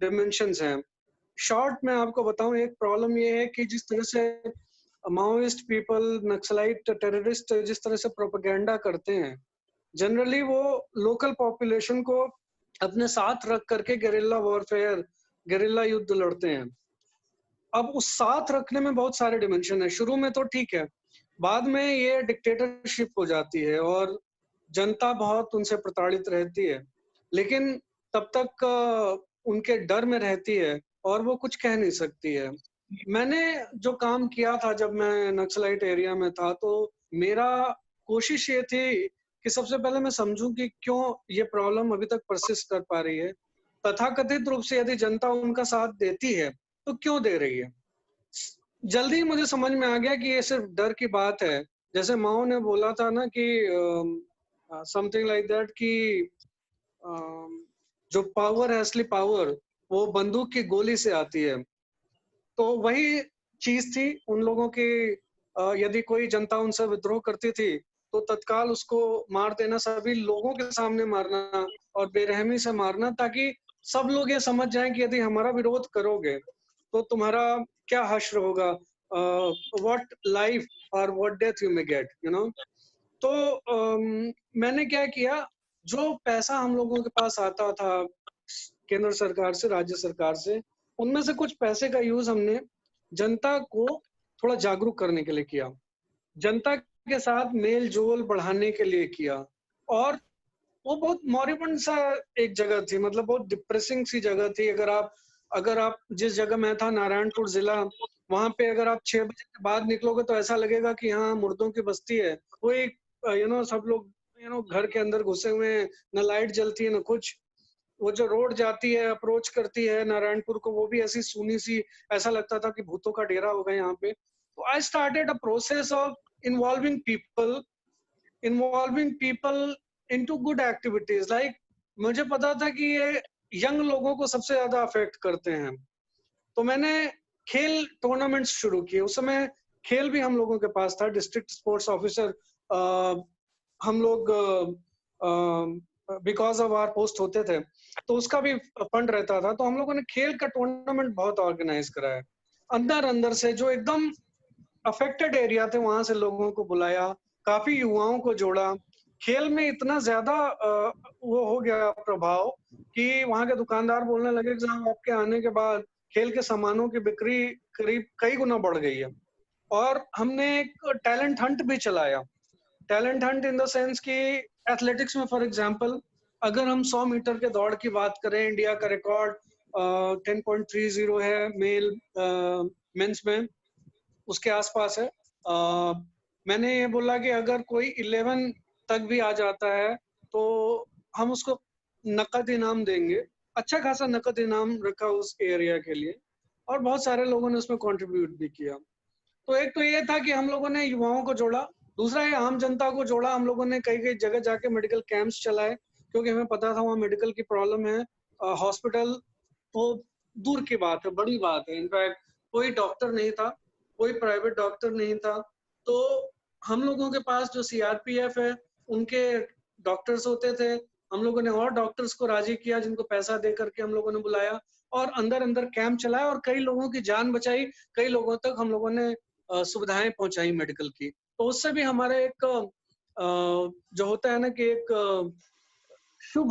Dimensions हैं। Short में आपको बताऊं, एक प्रॉब्लम ये है कि जिस तरह से माओइस्ट पीपल, नक्सलाइट टेररिस्ट जिस तरह से प्रोपेगेंडा करते हैं, जनरली वो लोकल पॉपुलेशन को अपने साथ रख करके गेरिल्ला वॉरफेयर, गेरिल्ला युद्ध लड़ते हैं। अब उस साथ रखने में बहुत सारे डिमेंशन है। शुरू में तो ठीक है, बाद में ये डिक्टेटरशिप हो जाती है और जनता बहुत उनसे प्रताड़ित रहती है, लेकिन तब तक उनके डर में रहती है और वो कुछ कह नहीं सकती है। मैंने जो काम किया था जब मैं नक्सलाइट एरिया में था, तो मेरा कोशिश ये थी कि सबसे पहले मैं समझूं कि क्यों ये प्रॉब्लम अभी तक परसिस्ट कर पा रही है। तथाकथित रूप से यदि जनता उनका साथ देती है, तो क्यों दे रही है? जल्दी ही मुझे समझ में आ गया कि ये सिर्फ डर की बात है। जैसे माओ ने बोला था ना कि समथिंग लाइक दैट कि अम, जो पावर है, असली पावर, वो बंदूक की गोली से आती है। तो वही चीज़ थी उन लोगों की। यदि कोई जनता उनसे विद्रोह करती थी, तो तत्काल उसको मार देना, सभी लोगों के सामने मारना और बेरहमी से मारना, ताकि सब लोग ये समझ जाएँ कि यदि हमारा विरोध करोगे, तो तुम्हारा क्या हश्र होगा, व्हाट लाइफ और what death you may gate, you know. तो मैंने क्या किया, जो पैसा हम लोगों के पास आता था केंद्र सरकार से, राज्य सरकार से, उनमें से कुछ पैसे का यूज़ हमने जनता को थोड़ा जागरूक करने के लिए किया। जनता के साथ मेल-जोल बढ़ाने के लिए किया। और वो बहुत मॉरिबंड सा एक जगह थी, मतलब बहुत डिप्रेसिंग सी जगह थी। अगर आप जिस जगह मैं था, नारायणपुर ज़िला, वहाँ पे अगर आप 6 बजे के बाद निकलोगे तो ऐसा लगेगा कि हाँ, मुर्दों की बस्ती है। वो एक सब लोग घर के अंदर घुसे हुए हैं, ना लाइट जलती है, ना कुछ। वो जो रोड जाती है, अप्रोच करती है नारायणपुर को, वो भी ऐसी सूनी-सी, ऐसा लगता था कि भूतों का डेरा होगा यहाँ पे। तो I started a process of involving people involving people into good activities. Like, मुझे पता था कि ये यंग लोगों को सबसे ज्यादा अफेक्ट करते हैं। तो मैंने खेल टूर्नामेंट्स शुरू किए। उस समय खेल भी हम लोगों के पास था, डिस्ट्रिक्ट स्पोर्ट्स ऑफिसर। हम लोग बिकॉज ऑफ आवर पोस्ट होते थे, तो उसका भी फंड रहता था। तो हम लोगों ने खेल का टूर्नामेंट बहुत ऑर्गेनाइज कराया। अंदर अंदर से जो एकदम अफेक्टेड एरिया थे, वहां से लोगों को बुलाया, काफी युवाओं को जोड़ा। खेल में इतना ज्यादा वो हो गया प्रभाव कि वहां के दुकानदार बोलने लगे कि साहब, आपके आने के बाद खेल के सामानों की बिक्री करीब कई गुना बढ़ गई है। और हमने एक टैलेंट हंट भी चलाया। Talent Hunt in the sense कि एथलेटिक्स में फॉर एग्जांपल, अगर हम 100 मीटर के दौड़ की बात करें, इंडिया का रिकॉर्ड 10.30 है मेल मेंस में, उसके आसपास है। मैंने ये बोला कि अगर कोई 11 तक भी आ जाता है, तो हम उसको नकद इनाम देंगे। अच्छा खासा नकद इनाम रखा उस एरिया के लिए, और बहुत सारे लोगों ने उसमें कंट्रीब्यूट भी किया। तो एक तो ये था कि हम लोगों ने युवाओं को जोड़ा, दूसरा ये आम जनता को जोड़ा। हम लोगों ने कई-कई जगह जाके मेडिकल कैंप्स चलाए, क्योंकि हमें पता था वहाँ मेडिकल की प्रॉब्लम है। हॉस्पिटल तो दूर की बात है, बड़ी बात है। इनफैक्ट कोई डॉक्टर नहीं था, कोई प्राइवेट डॉक्टर नहीं था। तो हम लोगों के पास जो सीआरपीएफ है, उनके डॉक्टर्स होते थे। हम लोगों ने और डॉक्टर्स को राजी किया, जिनको पैसा दे करके हम लोगों ने बुलाया, और अंदर-अंदर कैंप चलाया और कई लोगों की जान बचाई। कई लोगों तक हम लोगों ने सुविधाएं पहुंचाई मेडिकल की। तो उससे भी हमारे एक जो होता है ना कि एक शुभ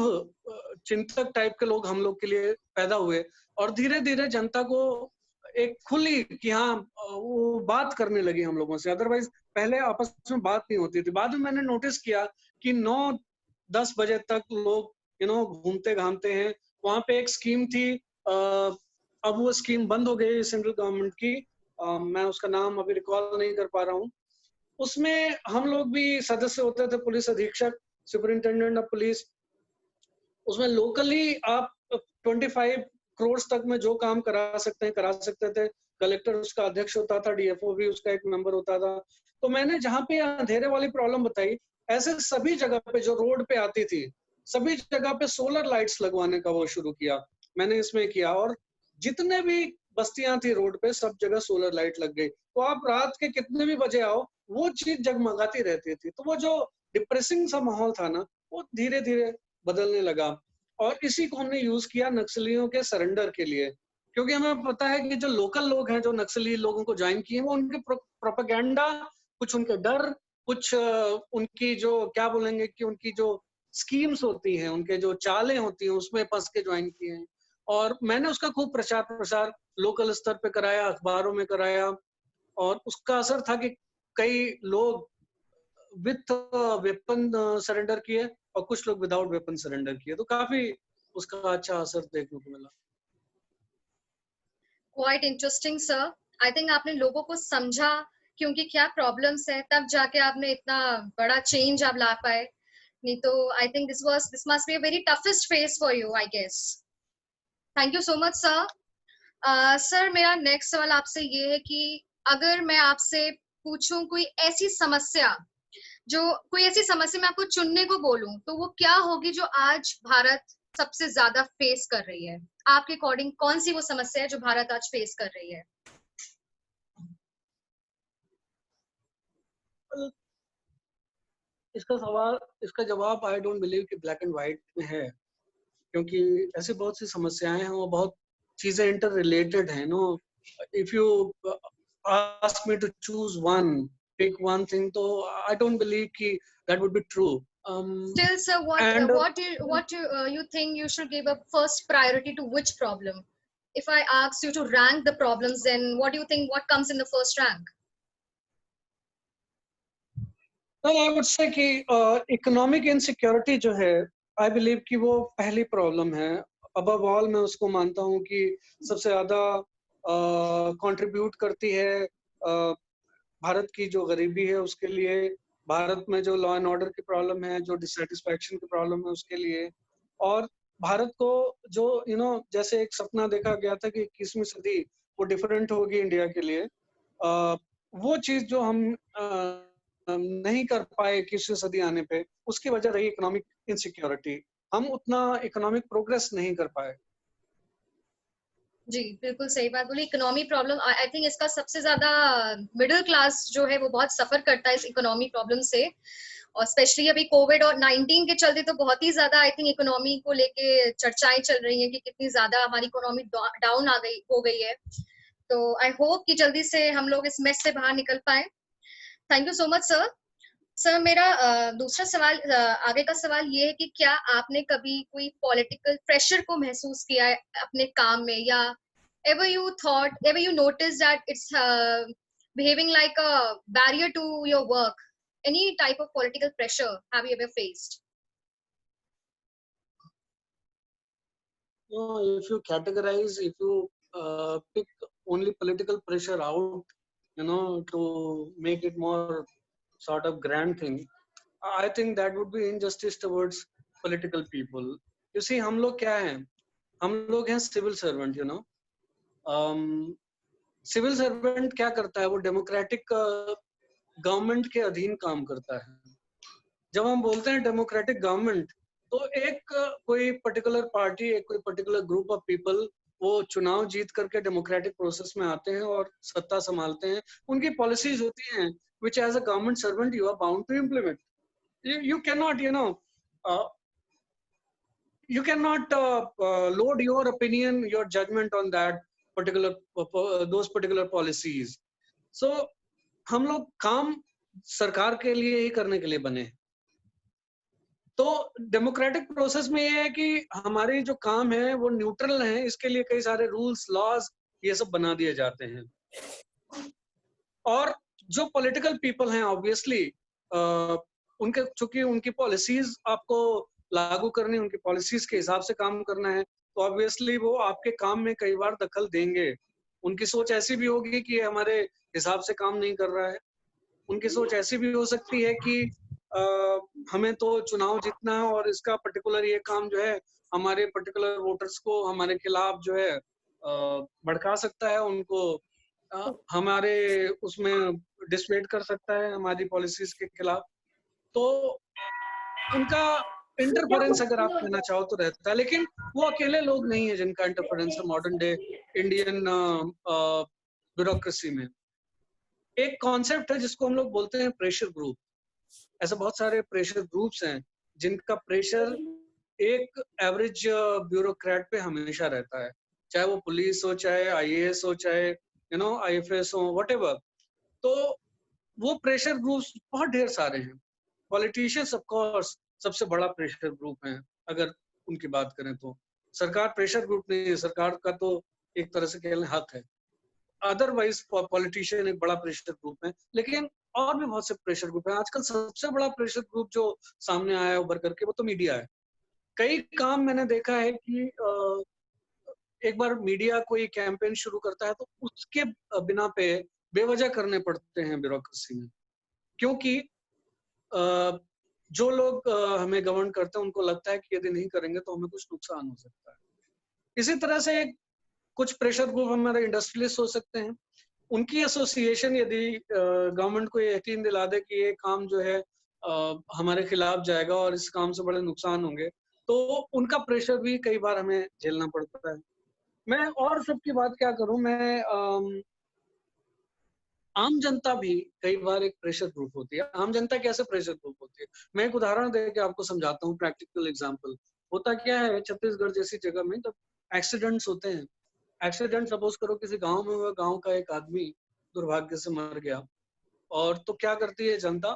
चिंतक टाइप के लोग हम लोग के लिए पैदा हुए। और धीरे-धीरे जनता को एक खुली कि हाँ, वो बात करने लगी हम लोगों से। अदरवाइज पहले आपस में बात नहीं होती थी। बाद में मैंने नोटिस किया कि 9-10 बजे तक लोग घूमते-घामते हैं। वहाँ पे एक स्कीम थी, अब वो स्कीम बंद हो गई सेंट्रल गवर्नमेंट की। मैं उसका नाम अभी रिकॉल नहीं कर पा रहा हूँ। उसमें हम लोग भी सदस्य होते थे, पुलिस अधीक्षक, सुपरिंटेंडेंट ऑफ पुलिस। उसमें लोकली आप 25 करोड़ तक में जो काम करा सकते हैं, करा सकते थे। कलेक्टर उसका अध्यक्ष होता था, डीएफओ भी उसका एक मेंबर होता था। तो मैंने जहाँ पे अंधेरे वाली प्रॉब्लम बताई, ऐसे सभी जगह पे जो रोड पे आती थी, सभी जगह पे सोलर लाइट्स लगवाने का वो शुरू किया। मैंने इसमें किया, और जितने भी बस्तियां थी रोड पे, सब जगह सोलर लाइट लग गई। तो आप रात के कितने भी बजे आओ, वो चीज जगमगाती रहती थी। तो वो जो डिप्रेसिंग सा माहौल था ना, वो धीरे-धीरे बदलने लगा। और इसी को हमने यूज किया नक्सलियों के सरेंडर के लिए, क्योंकि हमें पता है कि जो लोकल लोग हैं जो नक्सली लोगों को ज्वाइन किए वो उनके प्रोपेगेंडा, कुछ उनके डर, कुछ उनकी जो क्या बोलेंगे कि उनकी जो स्कीम्स होती हैं, उनके जो चालें होती हैं उसमें फंस के ज्वाइन किए हैं। और मैंने उसका खूब प्रचार प्रसार लोकल स्तर पे कराया, अखबारों में कराया, और उसका असर था कि कई लोग विथ वेपन सरेंडर किए और कुछ लोग विदाउट वेपन सरेंडर किए, तो काफी उसका अच्छा असर देखने को मिला। Quite interesting sir. I think आपने लोगों को समझा कि उनकी क्या प्रॉब्लम्स है, तब जाके आपने इतना बड़ा चेंज आप ला पाए। नहीं तो I think this must be a very toughest phase for you I guess. Thank you so much sir. Sir मेरा नेक्स्ट सवाल आपसे ये है कि अगर मैं आपसे पूछूं कोई ऐसी समस्या, जो कोई ऐसी समस्या मैं आपको चुनने को बोलूं, तो वो क्या होगी जो आज भारत सबसे ज्यादा फेस कर रही है? आपके अकॉर्डिंग कौन सी वो समस्या है जो भारत आज फेस कर रही है? इसका जवाब आई डोंट बिलीव कि ब्लैक एंड व्हाइट में है, क्योंकि ऐसी बहुत सी समस्याएं हैं और बहुत चीजें इंटर रिलेटेड हैं। No, if you ask me to choose one, pick one thing, तो आई डोंट बिलीव कि that would be true. Still, sir, and you think you should give a first priority to which problem? If I ask you to rank the problems, then what do you think? What comes in the first rank? I would say कि economic insecurity जो है, I believe कि वो पहली problem है। Above all मैं उसको मानता हूँ कि सबसे ज्यादा कंट्रीब्यूट करती है भारत की जो गरीबी है उसके लिए, भारत में जो लॉ एंड ऑर्डर की प्रॉब्लम है, जो डिससेटिस्फैक्शन की प्रॉब्लम है उसके लिए, और भारत को जो जैसे एक सपना देखा गया था कि 21वीं सदी वो डिफरेंट होगी इंडिया के लिए, वो चीज जो हम नहीं कर पाए 21वीं सदी आने पे, उसकी वजह रही इकोनॉमिक इनसिक्योरिटी। हम उतना इकोनॉमिक प्रोग्रेस नहीं कर पाए। जी बिल्कुल सही बात बोली। इकोनॉमी प्रॉब्लम, आई थिंक इसका सबसे ज्यादा मिडिल क्लास जो है वो बहुत सफर करता है इस इकोनॉमी प्रॉब्लम से, और स्पेशली अभी कोविड और 19 के चलते तो बहुत ही ज्यादा आई थिंक इकोनॉमी को लेके चर्चाएं चल रही हैं कि कितनी ज्यादा हमारी इकोनॉमी डाउन हो गई है। तो आई होप कि जल्दी से हम लोग इस मेस से बाहर निकल पाए। Thank you so much sir. Sir मेरा दूसरा सवाल, आगे का सवाल ये है कि क्या आपने कभी कोई पॉलिटिकल प्रेशर को महसूस किया है अपने काम में, या ever you noticed that it's behaving like a barrier to your work? Any type of political pressure have you ever faced? If you categorize, if you pick only political pressure out, to make it more sort of grand thing, I think that would be injustice towards political people. You see, हम लोग क्या हैं? हम लोग हैं civil servant, civil servant क्या करता है? वो डेमोक्रेटिक गवर्नमेंट के अधीन काम करता है। जब हम बोलते हैं डेमोक्रेटिक गवर्नमेंट, तो एक कोई पर्टिकुलर पार्टी, एक कोई पर्टिकुलर ग्रुप ऑफ पीपल वो चुनाव जीत करके डेमोक्रेटिक प्रोसेस में आते हैं और सत्ता संभालते हैं। उनकी पॉलिसीज होती हैं which as a government servant you are bound to implement. You cannot, you cannot load your opinion, your judgment on that particular those particular policies. So हम लोग काम सरकार के लिए ही करने के लिए बने। तो डेमोक्रेटिक प्रोसेस में ये है कि हमारी जो काम है वो न्यूट्रल है, इसके लिए कई सारे रूल्स, लॉज ये सब बना दिए जाते हैं। और जो पॉलिटिकल पीपल हैं ऑब्वियसली उनके चूंकि उनकी पॉलिसीज आपको लागू करनी, उनकी पॉलिसीज के हिसाब से काम करना है, तो ऑब्वियसली वो आपके काम में कई बार दखल देंगे। उनकी सोच ऐसी भी होगी कि हमारे हिसाब से काम नहीं कर रहा है। उनकी सोच ऐसी भी हो सकती है कि हमें तो चुनाव जीतना है और इसका पर्टिकुलर ये काम जो है हमारे पर्टिकुलर वोटर्स को हमारे खिलाफ जो है भड़का सकता है, उनको हमारे उसमें डिस्वेट कर सकता है हमारी पॉलिसीज के खिलाफ। तो उनका इंटरफेरेंस अगर आप कहना चाहो तो रहता है, लेकिन वो अकेले लोग नहीं है जिनका इंटरफेरेंस है मॉडर्न डे इंडियन ब्यूरोक्रेसी में। एक कॉन्सेप्ट है जिसको हम लोग बोलते हैं प्रेशर ग्रुप। ऐसे बहुत सारे प्रेशर ग्रुप्स हैं जिनका प्रेशर एक एवरेज ब्यूरोक्रेट पे हमेशा रहता है, चाहे वो पुलिस हो, चाहे आईएएस हो, चाहे आईएफएस हो, व्हाटएवर। तो वो प्रेशर ग्रुप्स बहुत ढेर सारे हैं। पॉलिटिशियंस ऑफ कोर्स सबसे बड़ा प्रेशर ग्रुप है, अगर उनकी बात करें तो। सरकार प्रेशर ग्रुप नहीं है, सरकार का तो एक तरह से कह लें हक है। अदरवाइज पॉलिटिशियन एक बड़ा प्रेशर ग्रुप है, लेकिन और भी बहुत से प्रेशर ग्रुप है। आजकल सबसे बड़ा प्रेशर ग्रुप जो सामने आया है उभर करके, वो तो मीडिया है। कई काम मैंने देखा है कि एक बार मीडिया कोई कैंपेन शुरू करता है तो उसके बिना पे बेवजह करने पड़ते हैं ब्यूरोक्रेसी में, क्योंकि जो लोग हमें गवर्न करते हैं उनको लगता है कि यदि नहीं करेंगे तो हमें कुछ नुकसान हो सकता है। इसी तरह से कुछ प्रेशर ग्रुप हमारे इंडस्ट्रियलिस्ट हो सकते हैं। उनकी एसोसिएशन यदि गवर्नमेंट को ये यकीन दिला दे कि ये काम जो है हमारे खिलाफ जाएगा और इस काम से बड़े नुकसान होंगे, तो उनका प्रेशर भी कई बार हमें झेलना पड़ता है। मैं और सबकी बात क्या करूं, मैं आम जनता भी कई बार एक प्रेशर ग्रुप होती है। आम जनता कैसे प्रेशर ग्रुप होती है, मैं एक उदाहरण दे के आपको समझाता हूँ, प्रैक्टिकल एग्जांपल। होता क्या है, छत्तीसगढ़ जैसी जगह में जब एक्सीडेंट्स होते हैं, एक्सीडेंट सपोज करो किसी गांव में हुआ, गांव का एक आदमी दुर्भाग्य से मर गया, और तो क्या करती है जनता,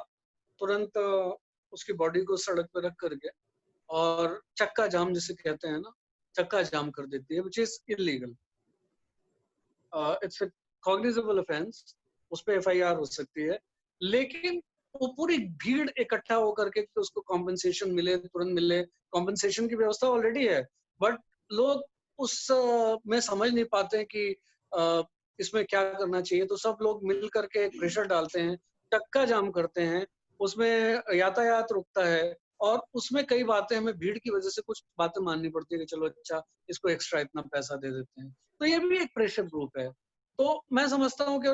तुरंत उसकी बॉडी को सड़क पर रख करके और चक्का जाम जिसे कहते हैं ना, चक्का जाम कर देती है, which is illegal. It's cognizable offence, उस पर एफआईआर हो सकती है। लेकिन वो पूरी भीड़ इकट्ठा होकर के उसको कॉम्पेंसेशन मिले, तुरंत मिले, कॉम्पेंसेशन की व्यवस्था ऑलरेडी है, बट लोग उस में समझ नहीं पाते कि इसमें क्या करना चाहिए। तो सब लोग मिल करके प्रेशर डालते हैं, चक्का जाम करते हैं, उसमें यातायात रुकता है, और उसमें कई बातें हमें भीड़ की वजह से कुछ बातें माननी पड़ती है कि चलो अच्छा इसको एक्स्ट्रा इतना पैसा दे देते हैं। तो ये भी एक प्रेशर ग्रुप है। तो मैं समझता हूँ कि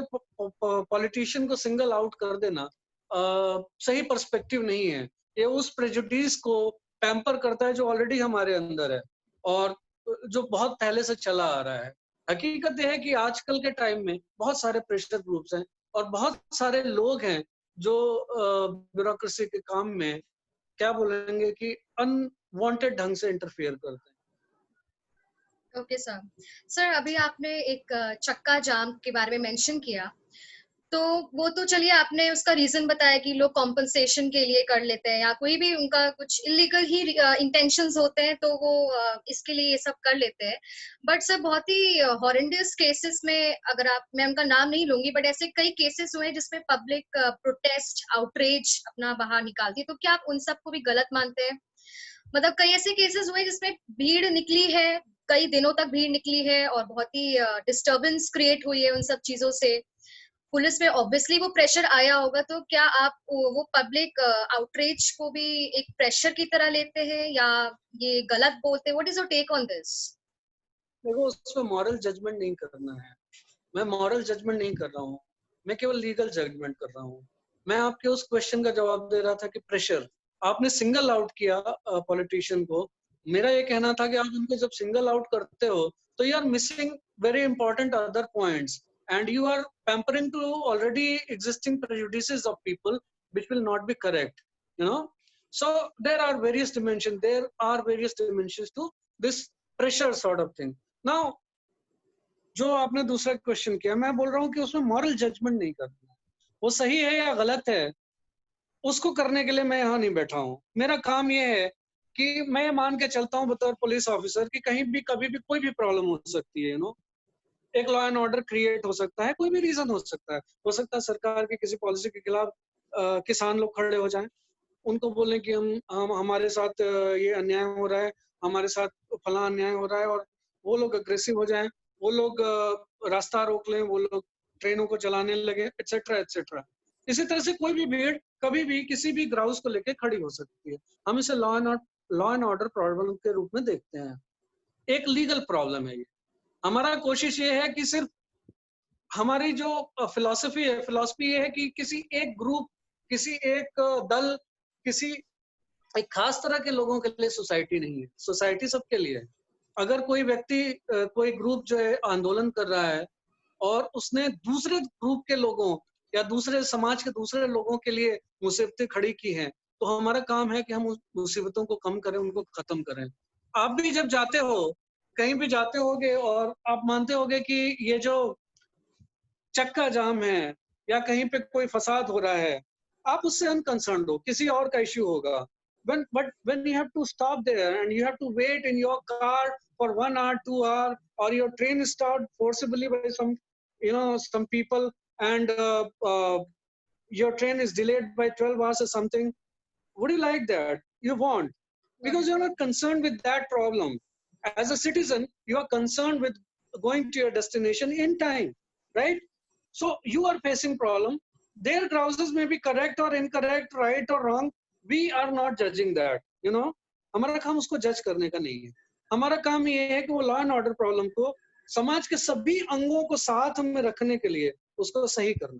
पॉलिटिशियन को सिंगल आउट कर देना सही पर्सपेक्टिव नहीं है। ये उस प्रेजुडिस को पैम्पर करता है जो ऑलरेडी हमारे अंदर है और जो बहुत पहले से चला आ रहा है। हकीकत यह है कि आजकल के टाइम में बहुत सारे प्रेशर ग्रुप्स हैं और बहुत सारे लोग हैं जो ब्यूरोक्रेसी के काम में क्या बोलेंगे कि अनवांटेड ढंग से इंटरफेयर करते हैं। Okay sir. सर अभी आपने एक चक्का जाम के बारे में मेंशन किया, तो वो तो चलिए आपने उसका रीजन बताया कि लोग कॉम्पनसेशन के लिए कर लेते हैं या कोई भी उनका कुछ इलीगल ही इंटेंशंस होते हैं तो वो इसके लिए ये सब कर लेते हैं। बट सर बहुत ही हॉरेंडस केसेस में, अगर आप, मैं उनका नाम नहीं लूंगी, बट ऐसे कई केसेस हुए जिसमें पब्लिक प्रोटेस्ट आउटरेज अपना बाहर निकालती है, तो क्या आप उन सबको भी गलत मानते हैं? मतलब कई ऐसे केसेस हुए जिसमें भीड़ निकली है, कई दिनों तक भीड़ निकली है और बहुत ही डिस्टर्बेंस क्रिएट हुई है उन सब चीजों से, पुलिस पे ऑब्वियसली वो प्रेशर आया होगा, तो क्या आप वो पब्लिक आउटरीच को भी एक प्रेशर की तरह लेते हैं या ये गलत बोलते हैं? What is your take on this? देखो, उसमें मॉरल जजमेंट नहीं करना है। मैं मॉरल जजमेंट नहीं कर रहा हूँ, मैं केवल लीगल जजमेंट कर रहा हूँ। मैं आपके उस क्वेश्चन का जवाब दे रहा था कि प्रेशर आपने सिंगल आउट किया पॉलिटिशियन को। मेरा ये कहना था कि आप उनको जब सिंगल आउट करते हो तो you are missing very important other points and you are pampering to already existing prejudices of people which will not be correct, you know. So there are various dimensions to this pressure sort of thing. Now जो आपने दूसरा question किया, मैं बोल रहा हूँ कि उसमें मॉरल जजमेंट नहीं करना। वो सही है या गलत है, उसको करने के लिए मैं यहाँ नहीं बैठा हूँ। मेरा काम ये है कि मैं ये मान के चलता हूँ बतौर पुलिस ऑफिसर कि कहीं भी कभी भी कोई भी प्रॉब्लम हो सकती है, एक लॉ एंड ऑर्डर क्रिएट हो सकता है, कोई भी रीजन हो सकता है। हो सकता है सरकार की किसी पॉलिसी के खिलाफ किसान लोग खड़े हो जाएं, उनको बोलें कि हम हमारे साथ ये अन्याय हो रहा है, हमारे साथ फला अन्याय हो रहा है, और वो लोग अग्रेसिव हो जाएं, वो लोग रास्ता रोक लें, वो लोग ट्रेनों को चलाने लगे, एटसेट्रा एटसेट्रा। इसी तरह से कोई भी भीड़ कभी भी किसी भी ग्राउंड को लेकर खड़ी हो सकती है। हम इसे लॉ एंड ऑर्डर प्रॉब्लम के रूप में देखते हैं। एक लीगल प्रॉब्लम है ये। हमारा कोशिश ये है कि सिर्फ हमारी जो फिलॉसफी ये है कि किसी एक ग्रुप, किसी एक दल, किसी एक खास तरह के लोगों के लिए सोसाइटी नहीं है, सोसाइटी सबके लिए है। अगर कोई व्यक्ति कोई ग्रुप जो है आंदोलन कर रहा है और उसने दूसरे ग्रुप के लोगों या दूसरे समाज के दूसरे लोगों के लिए मुसीबतें खड़ी की हैं, तो हमारा काम है कि हम उस मुसीबतों को कम करें, उनको खत्म करें। आप भी जब जाते हो, कहीं भी जाते होगे और आप मानते होगे कि ये जो चक्का जाम है या कहीं पे कोई फसाद हो रहा है, आप उससे अनकंसर्न्ड हो, किसी और का इश्यू होगा। When you have to stop there and you have to wait in your car for 1 hour, 2 hour, or your train is stopped forcibly by some, some people, and your train is delayed by 12 hours or something, would you like that? You won't, because you're not concerned with that problem. As a citizen, you are concerned with going to your destination in time, right? So you are facing problem. Their browsers may be correct or incorrect, right or wrong. We are not judging that. हमारा काम उसको जज करने का नहीं है. हमारा काम ये है कि वो लॉ एंड ऑर्डर प्रॉब्लम को समाज के सभी अंगों को साथ में रखने के लिए उसको सही करना.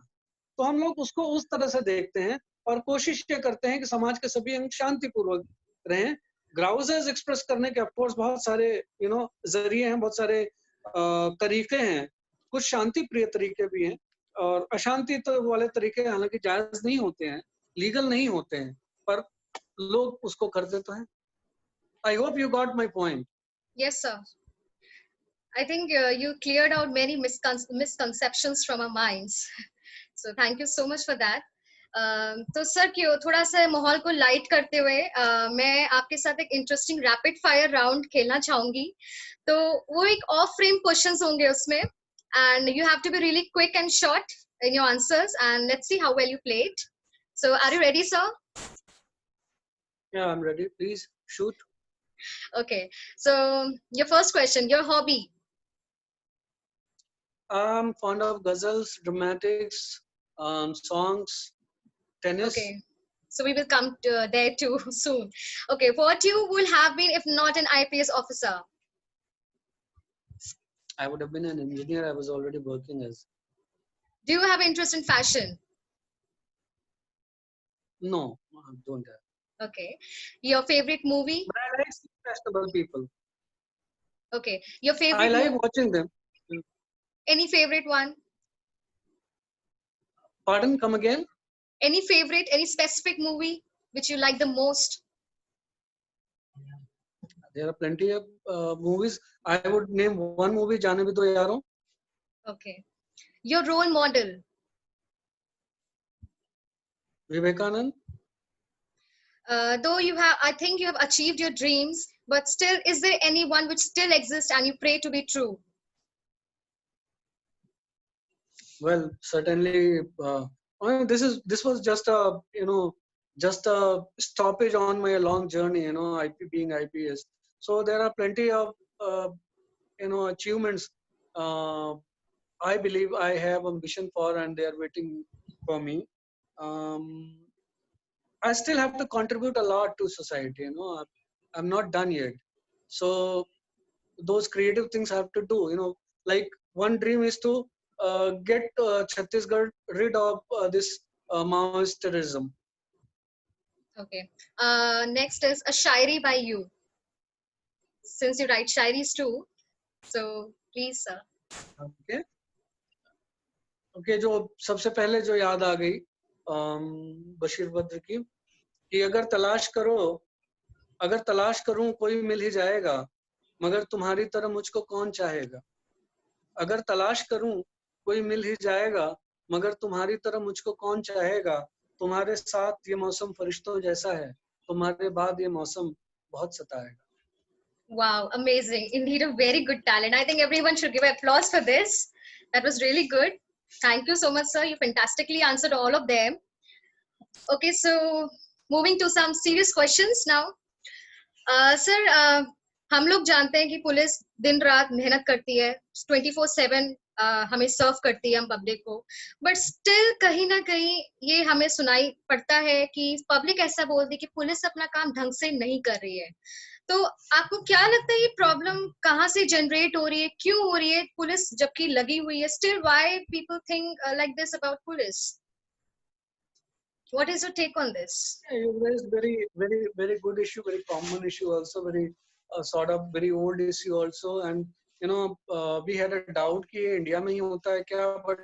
तो हम लोग उसको उस तरह से देखते हैं और कोशिश ये करते हैं कि समाज के सभी अंग शांतिपूर्वक रहें. ग्राउजर्स एक्सप्रेस करने के ऑफकोर्स बहुत सारे जरिए हैं, बहुत सारे तरीके हैं. कुछ शांति प्रिय तरीके भी हैं और अशांति तो वाले तरीके हालांकि जायज नहीं होते हैं, लीगल नहीं होते हैं, पर लोग उसको करते तो हैं. I hope you got my point. Yes, sir. I think you cleared out many misconceptions from our minds. So thank you so much for that. तो सर क्यों थोड़ा सा माहौल को लाइट करते हुए मैं आपके साथ एक इंटरेस्टिंग रैपिड फायर राउंड खेलना चाहूंगी. तो वो एक ऑफ फ्रेम क्वेश्चंस होंगे उसमें, and you have to be really quick and short in your answers, and let's see how well you play it. So are you ready, sir? Yeah, I'm ready. Please shoot. Okay, so your first question, your hobby. I'm fond of ghazals, dramatics, songs, tennis. Okay, so we will come to there too soon. Okay, what you will have been if not an IPS officer? I would have been an engineer. I was already working as. Do you have interest in fashion? No, I don't have. Okay, your favorite movie? But I like fashionable people. Okay, your favorite. I like watching them. Any favorite one? Pardon, come again? Any favorite, any specific movie which you like the most? There are plenty of movies. I would name one movie, Jaane Bhi Do Yaaro. Okay, your role model? Vivekanand. Though you have, I think you have achieved your dreams, but still, is there anyone which still exists and you pray to be true? Well, certainly. This was just a stoppage on my long journey. IP being IPS. So there are plenty of achievements. I believe I have ambition for, and they are waiting for me. I still have to contribute a lot to society. I'm not done yet. So those creative things I have to do. Like one dream is to get Chhattisgarh rid of this Maoist terrorism. Okay. Next is a shairi by you. Since you write shairis too, so please, sir. Okay. Okay. जो सबसे पहले जो याद आ गई बशीर बद्र की कि अगर तलाश करूं कोई मिल ही जाएगा, मगर तुम्हारी तरह मुझको कौन चाहेगा. अगर तलाश करूं कोई मिल ही जाएगा, मगर तुम्हारी तरह मुझको कौन चाहेगा. तुम्हारे साथ ये मौसम फरिश्तों जैसा है, तुम्हारे बाद ये मौसम बहुत सताएगा. Wow, amazing. Indeed a very good talent. I think everyone should give applause for this. That was really good. Thank you so much, sir. You fantastically answered all of them. Okay, so moving to some serious questions now. Sir, हम लोग जानते हैं कि police दिन रात मेहनत करती है, 24/7 हमें सर्व करती है हम पब्लिक को, बट स्टिल कहीं ना कहीं ये हमें सुनाई पड़ता है कि पब्लिक ऐसा बोलती है कि पुलिस अपना काम ढंग से नहीं कर रही है. तो आपको क्या लगता है ये प्रॉब्लम कहाँ से जनरेट हो रही है, क्यों हो रही है? पुलिस जबकि लगी हुई है, still why people think like this about police? What is your take on this? Yeah, you raised very good issue, very common issue, also very sort of very old issue also, and we had a doubt कि ये India में ही होता है क्या, but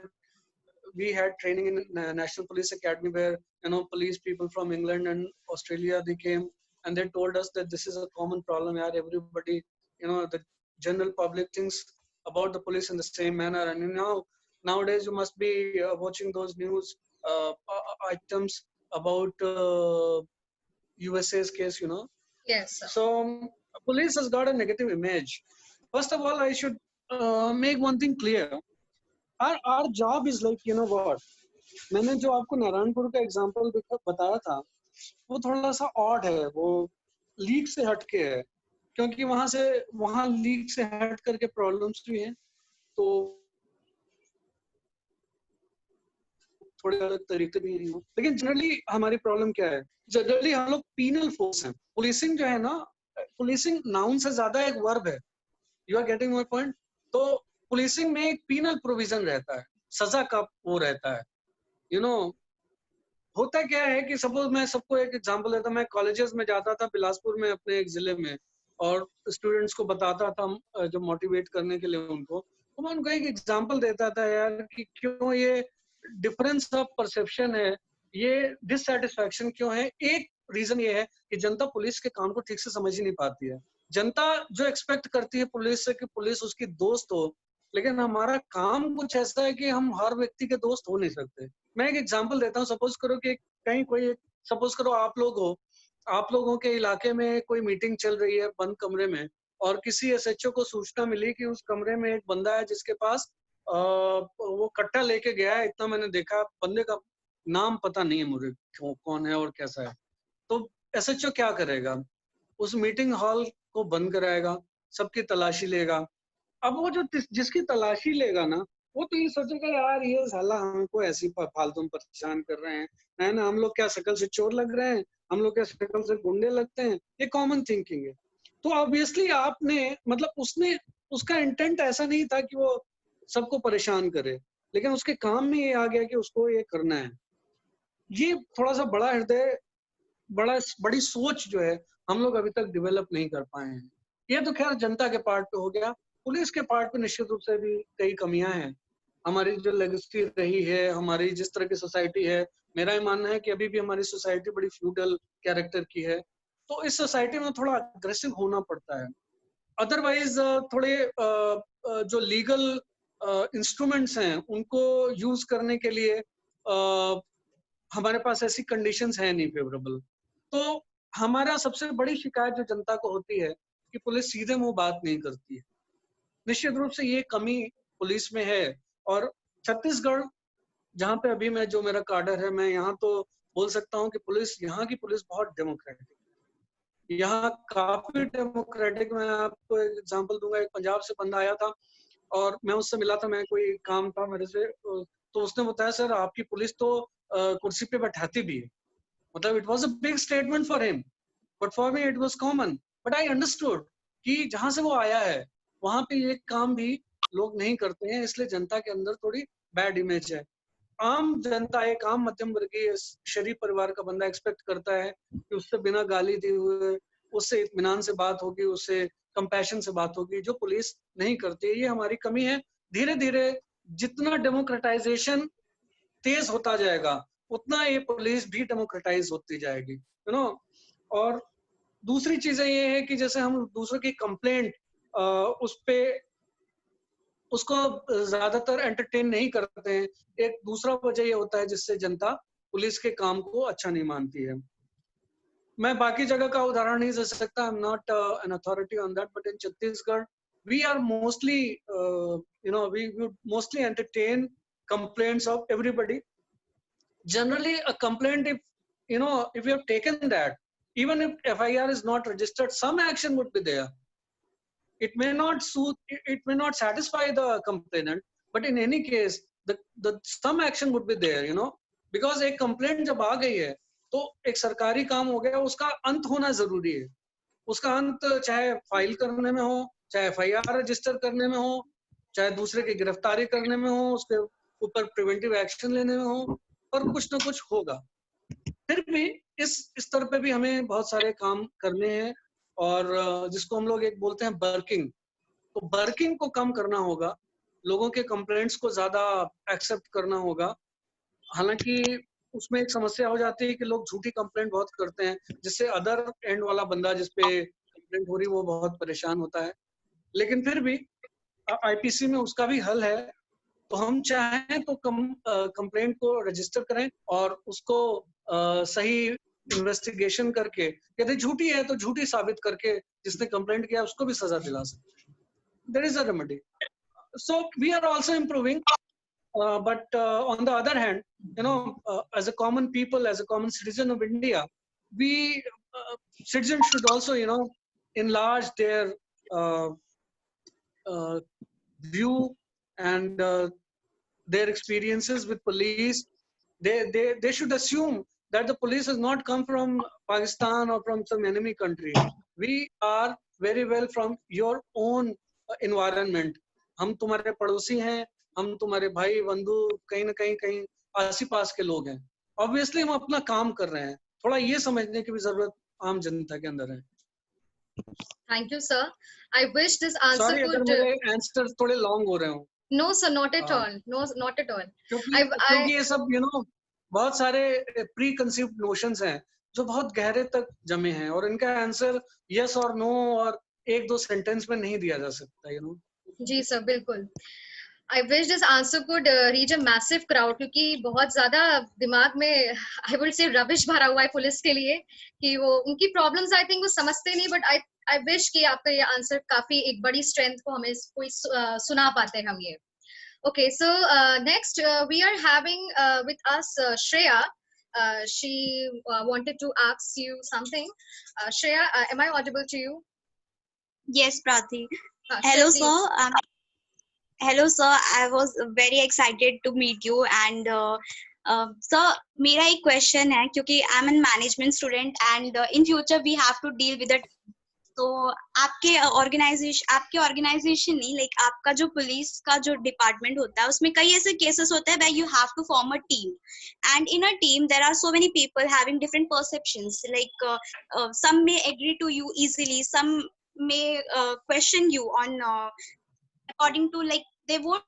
we had training in National Police Academy where, you know, police people from England and Australia, they came and they told us that this is a common problem. Yeah, everybody, you know, the general public thinks about the police in the same manner. And nowadays you must be watching those news items about USA's case, you know. Yes, sir. So police has got a negative image. First of all, I should make one thing clear. Our job is like, you know what, मैंने जो आपको नारायणपुर का example बताया था, वो थोड़ा सा odd है, वो लीग से हटके है, क्योंकि वहां लीग से हट करके प्रॉब्लम्स भी हैं, तो थोड़े अलग तरीके भी हैं। लेकिन जनरली हमारी प्रॉब्लम क्या है, जनरली हम लोग पीनल फोर्स हैं। पुलिसिंग जो है ना, पुलिसिंग नाउन से ज्यादा एक वर्ब है। You are getting my point? तो पुलिसिंग में एक पीनल प्रोविजन रहता है, सजा का वो रहता है। यू नो, होता क्या है कि सपोज मैं सबको एक एग्जांपल देता हूं, मैं कॉलेजेस में जाता था बिलासपुर में अपने एक जिले में, और स्टूडेंट्स को बताता था जो मोटिवेट करने के लिए उनको, तो मैं उनको एक एग्जांपल देता था यार कि क्यों ये डिफरेंस ऑफ परसेप्शन है, ये डिससैटिस्फैक्शन क्यों है। एक रीजन ये है कि जनता पुलिस के काम को ठीक से समझ ही नहीं पाती है। जनता जो एक्सपेक्ट करती है पुलिस से कि पुलिस उसकी दोस्त हो, लेकिन हमारा काम कुछ ऐसा है कि हम हर व्यक्ति के दोस्त हो नहीं सकते। मैं एक एग्जांपल देता हूँ, सपोज करो कि कहीं कोई, सपोज करो आप लोग हो, आप लोगों के इलाके में कोई मीटिंग चल रही है बंद कमरे में, और किसी एसएचओ को सूचना मिली कि उस कमरे में एक बंदा है जिसके पास वो कट्टा लेके गया है। इतना मैंने देखा, बंदे का नाम पता नहीं है मुझे कौन है और कैसा है। तो एसएचओ क्या करेगा, उस मीटिंग हॉल को बंद कराएगा, सबकी तलाशी लेगा। अब वो जो जिसकी तलाशी लेगा ना, वो तो ये सोचेगा यार ये साला हमको ऐसी फालतू में परेशान कर रहे हैं, है ना, हम लोग क्या शक्ल से चोर लग रहे हैं, हम लोग क्या शक्ल से गुंडे लगते हैं, ये कॉमन थिंकिंग है। तो ऑब्वियसली आपने, मतलब उसने, उसका इंटेंट ऐसा नहीं था कि वो सबको परेशान करे, लेकिन उसके काम में ये आ गया कि उसको ये करना है। ये थोड़ा सा बड़ा हृदय, बड़ी सोच जो है हम लोग अभी तक डेवलप नहीं कर पाए हैं। ये तो खैर जनता के पार्ट पे हो गया। पुलिस के पार्ट पे निश्चित रूप से भी कई कमियां हैं। हमारी जो लेगेसी रही है, हमारी जिस तरह की सोसाइटी है, मेरा ये मानना है कि अभी भी हमारी सोसाइटी बड़ी फ्यूडल कैरेक्टर की है। तो इस सोसाइटी में थोड़ा अग्रेसिव होना पड़ता है। अदरवाइज थोड़े जो लीगल इंस्ट्रूमेंट्स हैं उनको यूज करने के लिए हमारे पास ऐसी कंडीशंस हैं नहीं फेवरेबल। तो हमारा सबसे बड़ी शिकायत जो जनता को होती है कि पुलिस सीधे मुंह बात नहीं करती है। निश्चित रूप से ये कमी पुलिस में है। और छत्तीसगढ़, जहाँ पे अभी मैं, जो मेरा कार्डर है, मैं यहाँ तो बोल सकता हूँ कि पुलिस, यहाँ की पुलिस बहुत डेमोक्रेटिक है। यहाँ काफी डेमोक्रेटिक। मैं आपको एक एग्जांपल दूंगा। एक पंजाब से बंदा आया था और मैं उससे मिला था, मैं कोई काम था मेरे से, तो उसने बताया सर आपकी पुलिस तो कुर्सी पे बैठाती भी है। मतलब it was a big statement for him, but for me it was common. But I understood कि जहां से वो आया है वहां पे ये काम भी लोग नहीं करते हैं, इसलिए जनता के अंदर थोड़ी बैड इमेज है। आम जनता, एक आम मध्यम वर्गीय शरीफ परिवार का बंदा एक्सपेक्ट करता है कि उससे बिना गाली दिए हुए उससे इत्मीनान से बात होगी, उससे कंपैशन से बात होगी, जो पुलिस नहीं करती है। ये हमारी कमी है। धीरे धीरे जितना डेमोक्रेटाइजेशन तेज होता जाएगा, उतना ये पुलिस भी डेमोक्रेटाइज होती जाएगी, यू नो। और दूसरी चीजें ये है कि जैसे हम दूसरों की कंप्लेंट उस पे, उसको ज्यादातर एंटरटेन नहीं करते हैं। एक दूसरा वजह ये होता है जिससे जनता पुलिस के काम को अच्छा नहीं मानती है। मैं बाकी जगह का उदाहरण नहीं दे सकता, I am not an authority on that, but in Chhattisgarh we are mostly, we would mostly entertain complaints of everybody. Generally a complaint, if you have taken that, even if FIR is not registered, some action would be there. It may not satisfy the complainant, but in any case the some action would be there, because एक complaint जब आ गई है तो एक सरकारी काम हो गया, उसका अंत होना जरूरी है। उसका अंत चाहे फाइल करने में हो, चाहे FIR रजिस्टर करने में हो, चाहे दूसरे की गिरफ्तारी करने में हो, उसके ऊपर प्रिवेंटिव एक्शन लेने में हो, पर कुछ ना कुछ होगा। फिर भी इस स्तर पे भी हमें बहुत सारे काम करने हैं, और जिसको हम लोग एक बोलते हैं बर्किंग, तो बर्किंग को कम करना होगा, लोगों के कंप्लेंट्स को ज्यादा एक्सेप्ट करना होगा, हालांकि उसमें एक समस्या हो जाती है कि लोग झूठी कंप्लेंट बहुत करते हैं, जिससे अदर एंड वाला बंदा जिसपे कंप्लेंट हो रही है वो बहुत परेशान होता है। लेकिन फिर भी आईपीसी में उसका भी हल है। तो हम चाहें तो कंप्लेंट को रजिस्टर करें और उसको सही इन्वेस्टिगेशन करके, यदि झूठी है तो झूठी साबित करके जिसने कंप्लेंट किया उसको भी सजा दिला सकते हैं। There is a remedy. So we are also improving, but on the other hand, as a common people, as a common citizen of India, we citizens should also, enlarge their uh, uh, view and their experiences with police. They should assume that the police has not come from Pakistan or from some enemy country. We are very well from your own environment. हम तुम्हारे पड़ोसी हैं, हम तुम्हारे भाई बंधु कहीं ना कहीं आसी पास के लोग हैं। ऑब्वियसली हम अपना काम कर रहे हैं, थोड़ा ये समझने की भी जरूरत आम जनता के अंदर है। Thank you, sir. I wish this answer sorry अगर could. मेरे आंसर थोड़े लॉन्ग हो रहे हो। No, sir, not at all. No, not at all. क्योंकि ये सब बहुत सारे प्री कंसीव्ड नोशंस हैं जो बहुत गहरे तक जमे हैं और इनका आंसर यस और नो और एक दो सेंटेंस में नहीं दिया जा सकता। जी सर, बिल्कुल। I wish this answer could reach a massive crowd, क्योंकि बहुत ज्यादा दिमाग में I would say rubbish भरा हुआ है पुलिस के लिए कि वो उनकी problems I think वो समझते नहीं, but I wish कि आपका ये आंसर काफी एक बड़ी strength को हमें कोई सुना पाते हैं हम ये। Okay, so next we are having with us Shreya. She wanted to ask you something. Shreya, am I audible to you? Yes, Prati. Hello, sir. Hello, sir. I was very excited to meet you. And sir, मेरा एक question है क्योंकि I'm a management student and in future we have to deal with it. तो आपके organisation नहीं, like आपका जो police का जो डिपार्टमेंट होता है उसमें कई ऐसे केसेस होते हैं where you have to form a team, and in a team there are so many people having different perceptions, like some may agree to you easily, some may question you on according to, like, they won't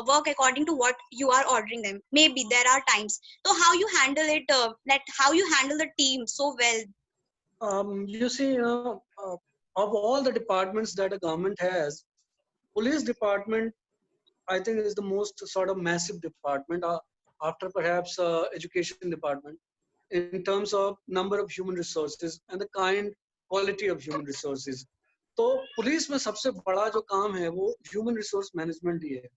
work according to what you are ordering them. Maybe there are times. So how you handle it, how you handle the team so well? You see, of all the departments that a government has, police department, I think, is the most sort of massive department after perhaps education department in terms of number of human resources and the quality of human resources. तो police में सबसे बड़ा जो काम है वो human resource management ही है,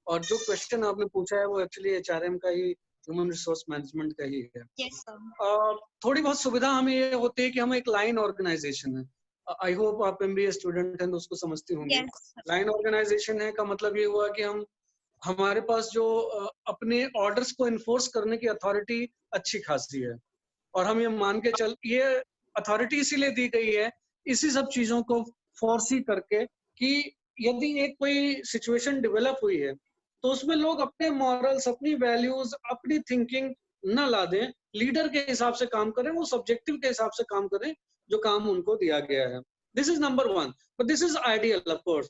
और जो क्वेश्चन आपने पूछा है वो एक्चुअली एचआरएम का ही, ह्यूमन रिसोर्स मैनेजमेंट का ही है। Yes, sir. थोड़ी बहुत सुविधा हमें ये होती है कि हम एक लाइन ऑर्गेनाइजेशन है। आई होप आप एमबीए स्टूडेंट हैं तो उसको समझती होंगी। लाइन ऑर्गेनाइजेशन है का मतलब ये हुआ कि हमारे पास जो अपने ऑर्डर्स को इन्फोर्स करने की अथॉरिटी अच्छी खासी है, और हम ये मान के ये अथॉरिटी इसीलिए दी गई है इसी सब चीजों को फोर्सी करके कि यदि एक कोई सिचुएशन डेवलप हुई है तो उसमें लोग अपने मॉरल्स, अपनी वैल्यूज, अपनी थिंकिंग न ला दें, लीडर के हिसाब से काम करें, वो सब्जेक्टिव के हिसाब से काम करें जो काम उनको दिया गया है। This is number one, but this is ideal of course.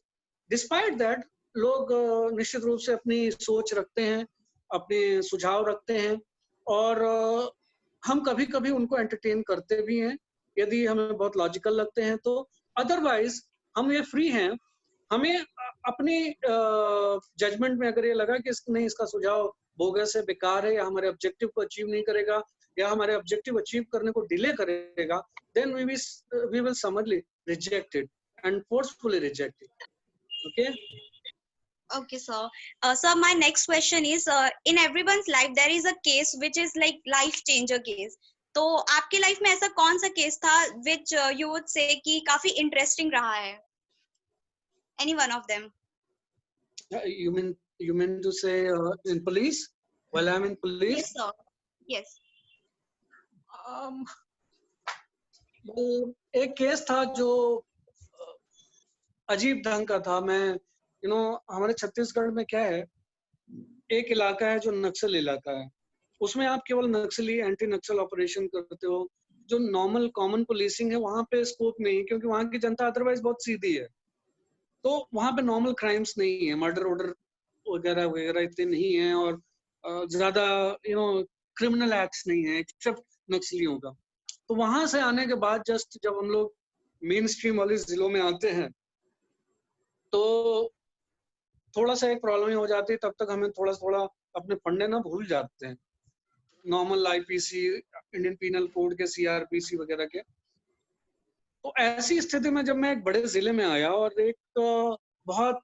Despite that लोग निश्चित रूप से अपनी सोच रखते हैं, अपने सुझाव रखते हैं, और हम कभी कभी उनको एंटरटेन करते भी हैं यदि हमें बहुत लॉजिकल लगते हैं तो। अदरवाइज हम ये फ्री हैं, हमें अपनी जजमेंट में अगर ये लगा कि नहीं इसका सुझाव बोगस है, बेकार है, या हमारे ऑब्जेक्टिव को अचीव नहीं करेगा, या हमारे ऑब्जेक्टिव अचीव करने को डिले करेगा, देन वी विल समझली reject it and forcefully reject it. Okay? Okay, sir. Sir, my next question is, in everyone's life there is a case which is like life changer case. तो आपके life में ऐसा कौन सा case था which you would say कि काफी interesting रहा है? Any one of them? You mean to say in police? While I'm in police? Yes, sir. Yes. एक केस था जो अजीब ढंग का था। मैं हमारे छत्तीसगढ़ में क्या है, एक इलाका है जो नक्सल इलाका है, उसमें आप केवल नक्सली एंटी नक्सल ऑपरेशन करते हो। जो नॉर्मल कॉमन पुलिसिंग है वहां पे स्कोप नहीं, क्योंकि वहां की जनता अदरवाइज बहुत सीधी है, तो वहां पे नॉर्मल क्राइम्स नहीं है, मर्डर ऑर्डर वगैरह वगैरह इतने नहीं हैं और ज्यादा क्रिमिनल एक्ट्स नहीं है एक्सेप्ट नक्सलियों का। तो वहां से आने के बाद जस्ट जब हम लोग मेन स्ट्रीम वाले जिलों में आते हैं तो थोड़ा सा एक प्रॉब्लम ही हो जाती है, तब तक हमें थोड़ा थोड़ा अपने पढ़ने ना भूल जाते हैं, normal IPC, Indian penal code के, सीआरपीसी वगैरह के। तो ऐसी स्थिति में जब मैं एक बड़े जिले में आया और एक बहुत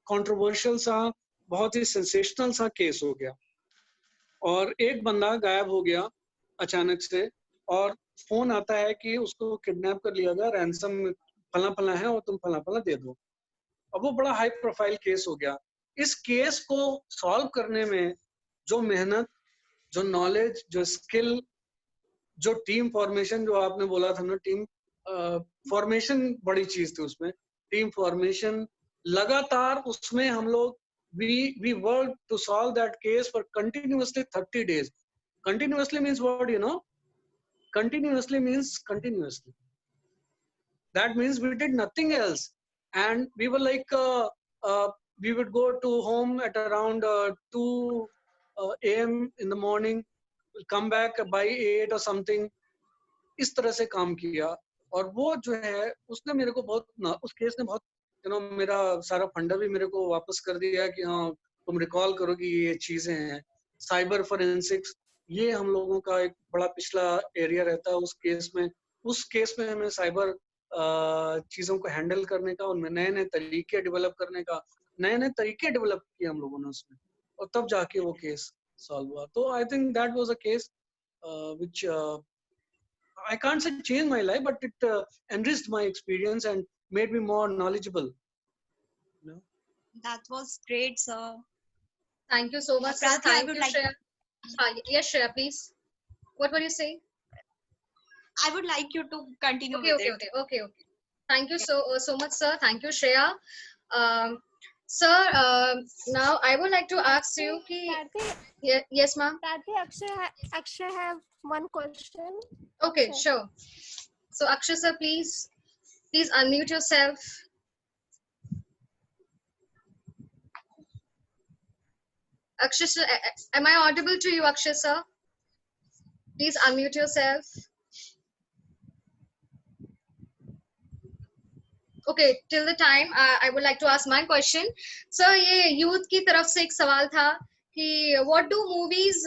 कंट्रोवर्शियल सा, बहुत ही सेंसेशनल सा केस हो गया और एक बंदा गायब हो गया अचानक से और फोन आता है कि उसको किडनैप कर लिया गया, रैंसम फला फला है और तुम फला फला दे दो। अब वो बड़ा हाई प्रोफाइल केस हो गया। इस केस को सॉल्व करने में जो मेहनत, जो नॉलेज, जो स्किल, जो टीम फॉर्मेशन, जो आपने बोला था ना, टीम फॉर्मेशन बड़ी चीज थी उसमें, टीम फॉर्मेशन लगातार उसमें हम लोग we worked to solve that case for continuously 30 days. Continuously means what, you know? Continuously means continuously. That means we did nothing else, and we were like we would go to home at around 2 a.m. in the morning, come back by 8 or something. इस तरह से काम किया और वो जो है उसने मेरे को बहुत, उस केस ने बहुत मेरा सारा फंडा भी मेरे को वापस कर दिया कि हाँ तुम रिकॉल करो कि ये चीजें हैं। साइबर फोरेंसिक्स, ये हम लोगों का एक बड़ा पिछला एरिया रहता है उस केस में हमें साइबर चीजों को हैंडल करने का, उनमें नए नए तरीके डेवलप करने का, नए नए तरीके डेवलप किए हम लोगों ने उसमें, और तब जाके वो केस सॉल्व हुआ। तो I think that was a case which I can't say changed my life, but it enriched my experience and made me more knowledgeable. You know? That was great, sir. Thank you so much, sir. Prati, I Thank would you, like- Shreya. Yes, Shreya, please. What were you saying? I would like you to continue Okay. with it. Okay. Thank you so much, sir. Thank you, Shreya. Sir, now I would like to ask you ki, yes, ma'am. Prati, Akshay have one question. Okay, Sure. sure. So, Akshay, sir, please unmute yourself. Akshay, sir, am I audible to you, Akshay, sir? Please unmute yourself. Okay, till the time I would like to ask my question. Sir, ये youth की तरफ से एक सवाल था कि what do movies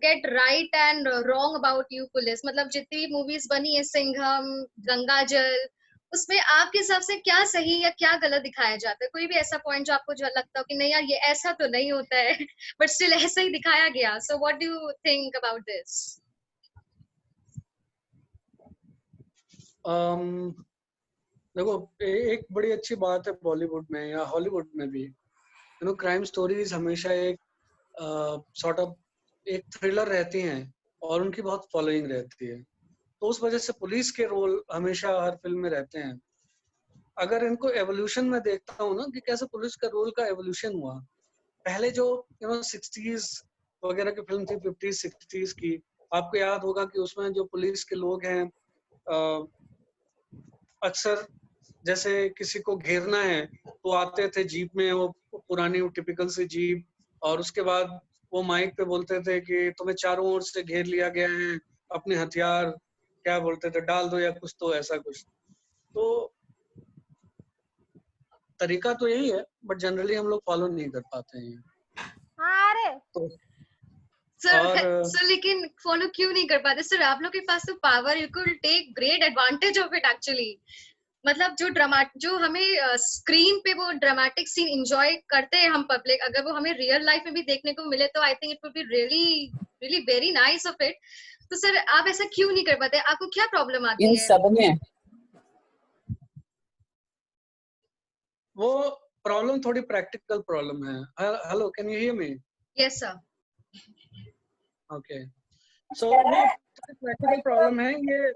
get right and wrong about you police? मतलब जितनी movies बनी है, सिंघम, गंगाजल, उसमें आपके हिसाब से क्या सही या क्या गलत दिखाया जाता है? कोई भी ऐसा पॉइंट जो आपको जो लगता हो कि नहीं यार ये ऐसा तो नहीं होता है, बट स्टिल ऐसा ही दिखाया गया. So what do you think about this? देखो, एक बड़ी अच्छी बात है बॉलीवुड में या हॉलीवुड में भी, क्राइम स्टोरीज हमेशा एक सॉर्ट ऑफ एक थ्रिलर रहती हैं और उनकी बहुत फॉलोइंग रहती है, तो उस वजह से पुलिस के रोल हमेशा हर फिल्म में रहते हैं. अगर इनको एवोल्यूशन में देखता हूँ ना कि कैसे पुलिस का रोल का एवोल्यूशन हुआ, पहले जो 60s वगैरह की फिल्म थी, 50s 60s की, आपको याद होगा कि उसमें जो पुलिस के लोग हैं अक्सर जैसे किसी को घेरना है तो आते थे जीप में, वो पुरानी टिपिकल सी जीप, और उसके बाद वो माइक पे बोलते थे कि तुम्हें चारों ओर से घेर लिया गया है, अपने हथियार क्या बोलते थे डाल दो या कुछ, तो ऐसा कुछ. तो तरीका तो यही है, बट जनरली हम लोग फॉलो नहीं कर पाते हैं. तो सर लेकिन फॉलो क्यों नहीं कर पाते सर? आप लोग के पास तो power, you could take great advantage of it actually. मतलब जो हमें स्क्रीन पे वो ड्रामेटिक सीन एंजॉय करते हैं हम पब्लिक, अगर वो हमें रियल लाइफ में भी देखने को मिले तो I think it would be really very nice of it. तो सर आप ऐसा क्यों नहीं कर पाते? आपको क्या प्रॉब्लम आती है? इन सब में वो प्रॉब्लम थोड़ी प्रैक्टिकल प्रॉब्लम है. Hello, can you hear me? Yes sir. Okay, so वो प्रैक्टिकल प्रॉब्लम है ये.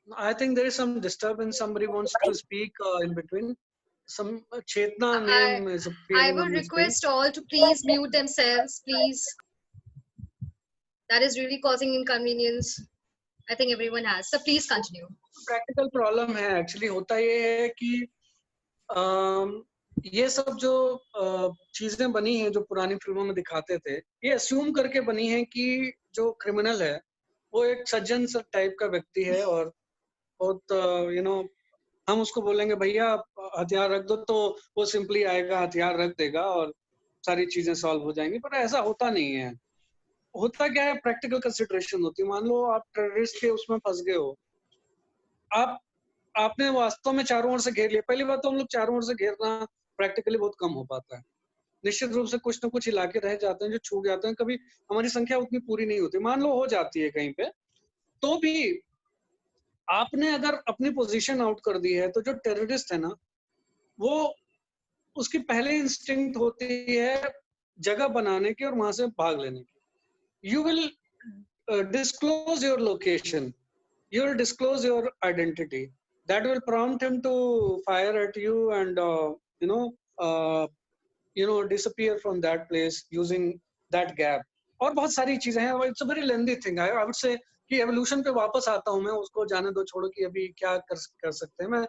I think there is some disturbance. Somebody wants to speak in between. Some Chetna name is appearing. I would request all to please mute themselves, please. That is really causing inconvenience. I think everyone has. So please continue. Practical problem है actually. होता ये है कि ये सब जो चीजें बनी हैं जो पुरानी फिल्मों में दिखाते थे, ये अस्यूम करके बनी है कि जो क्रिमिनल है वो एक सज्जन टाइप का व्यक्ति है और बहुत हम उसको बोलेंगे भैया हथियार रख दो, तो वो सिंपली आएगा, हथियार रख देगा और सारी चीजें सॉल्व हो जाएंगी। पर ऐसा होता नहीं है। होता क्या है, प्रैक्टिकल कंसिडरेशन होती है। मान लो आप टेररिस्ट के उसमें फंस गए हो, आप आपने वास्तव में चारों ओर से घेर लिया। पहली बात तो हम लोग चारों ओर से घेरना प्रैक्टिकली बहुत कम हो पाता है। निश्चित रूप से कुछ ना कुछ इलाके रह जाते हैं जो छूट जाते हैं, कभी हमारी संख्या उतनी पूरी नहीं होती। मान लो हो जाती है कहीं पे, तो भी आपने अगर अपनी पोजीशन आउट कर दी है, तो जो टेररिस्ट है ना, वो उसकी पहले इंस्टिंक्ट होती है जगह बनाने की और वहां से भाग लेने की। You will disclose your location, you will disclose your identity. That will prompt him to fire at you and you know disappear from that place using that gap. और बहुत सारी चीजें हैं। It's a very lengthy thing. I would say कि evolution पे वापस आता हूँ मैं, उसको जाने दो, छोड़ो कि अभी क्या कर सकते हैं। मैं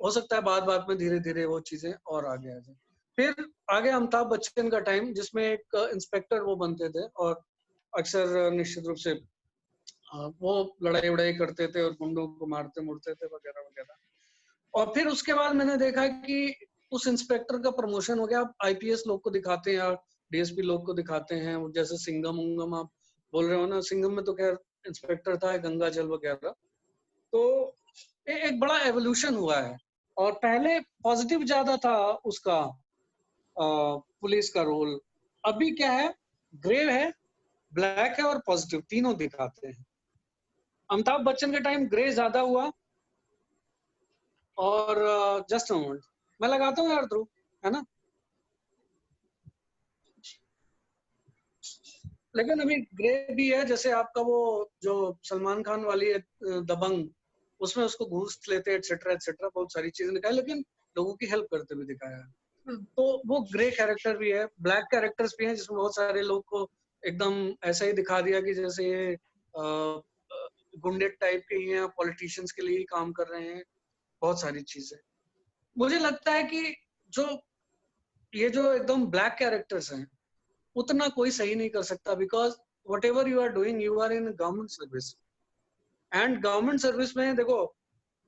हो सकता है बात में धीरे धीरे वो चीजें और आगे आ जाए। फिर आगे अमिताभ बच्चन का टाइम, जिसमें एक इंस्पेक्टर वो बनते थे और अक्सर निश्चित रूप से वो लड़ाई उड़ाई करते थे और गुंडों को मारते मुड़ते थे वगैरह वगैरह। और फिर उसके बाद मैंने देखा कि उस इंस्पेक्टर का प्रमोशन हो गया। आप आईपीएस लोग को दिखाते हैं या डीएसपी लोग को दिखाते हैं, जैसे सिंघम उंगम आप बोल रहे हो ना। सिंघम में तो खैर इंस्पेक्टर था, गंगा जल वगैरह। तो एक बड़ा एवोल्यूशन हुआ है। और पहले पॉजिटिव ज्यादा था उसका पुलिस का रोल। अभी क्या है, ग्रे है, ब्लैक है और पॉजिटिव, तीनों दिखाते हैं। अमिताभ बच्चन के टाइम ग्रे ज्यादा हुआ। और जस्ट मोमेंट मैं लगाता हूँ यार ध्रुव, है ना। लेकिन अभी ग्रे भी है, जैसे आपका वो जो सलमान खान वाली है दबंग, उसमें उसको घूस लेते एटसेट्रा एटसेट्रा, बहुत सारी चीजें दिखाई, लेकिन लोगों की हेल्प करते हुए दिखाया है। तो वो ग्रे कैरेक्टर भी है। ब्लैक कैरेक्टर्स भी हैं जिसमें बहुत सारे लोग को एकदम ऐसा ही दिखा दिया कि जैसे ये गुंडे टाइप के ही हैं, पॉलिटिशियंस के लिए ही काम कर रहे हैं, बहुत सारी चीजें। मुझे लगता है कि जो ये जो एकदम ब्लैक कैरेक्टर्स हैं, उतना कोई सही नहीं कर सकता, because whatever you are doing, you are in government service. And government service में देखो,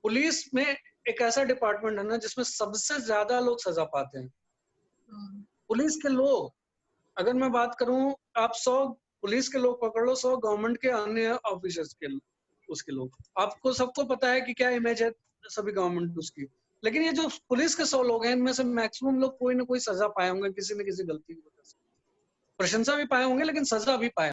पुलिस में एक ऐसा डिपार्टमेंट है ना जिसमें सबसे ज्यादा लोग सजा पाते हैं। पुलिस के लोग, अगर मैं बात करूं, आप 100 पुलिस के लोग पकड़ लो, 100 गवर्नमेंट के अन्य ऑफिसर्स के उसके लोग, आपको सबको पता है कि क्या इमेज है सभी गवर्नमेंट उसकी। लेकिन ये जो पुलिस के 100 लोग हैं, इनमें से मैक्सिमम लोग कोई ना कोई सजा पाए होंगे किसी न किसी गलती की वजह से। प्रशंसा भी पाए होंगे लेकिन सजा भी पाए